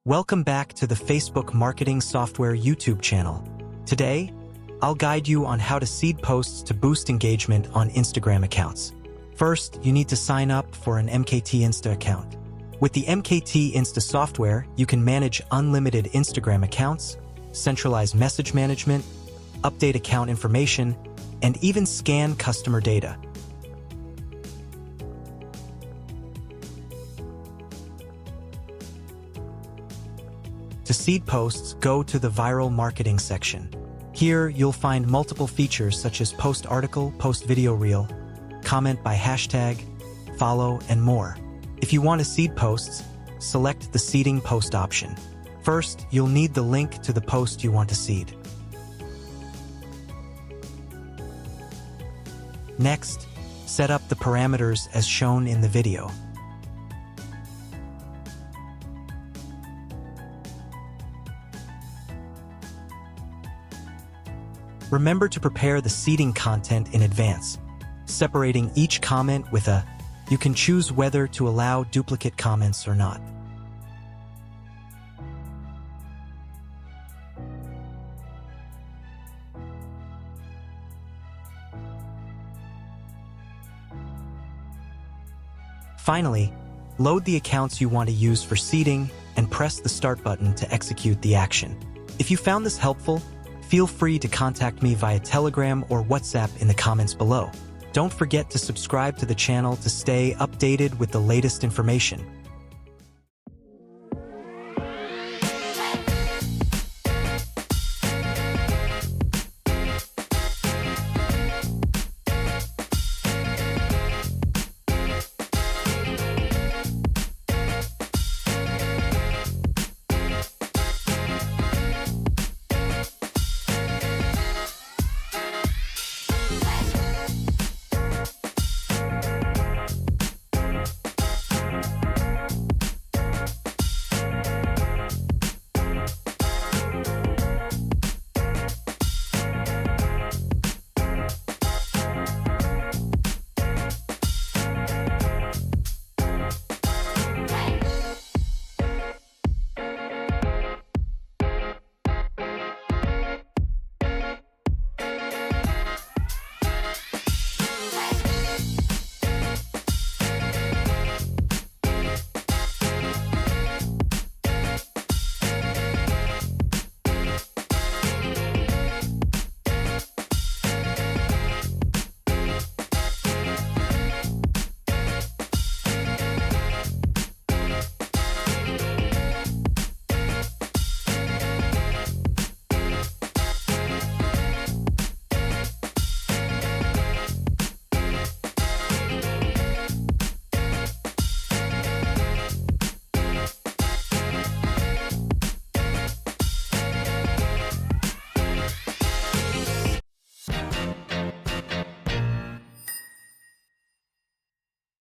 Welcome back to the Facebook Marketing Software YouTube channel. Today, I'll guide you on how to seed posts to boost engagement on Instagram accounts. First, you need to sign up for an MKT Insta account. With the MKT Insta software, you can manage unlimited Instagram accounts, centralize message management, update account information, and even scan customer data. To seed posts, go to the Viral Marketing section. Here, you'll find multiple features such as post article, post video reel, comment by hashtag, follow, and more. If you want to seed posts, select the seeding post option. First, you'll need the link to the post you want to seed. Next, set up the parameters as shown in the video. Remember to prepare the seeding content in advance, separating each comment with a "You can choose whether to allow duplicate comments or not." Finally, load the accounts you want to use for seeding and press the Start button to execute the action. If you found this helpful, feel free to contact me via Telegram or WhatsApp in the comments below. Don't forget to subscribe to the channel to stay updated with the latest information.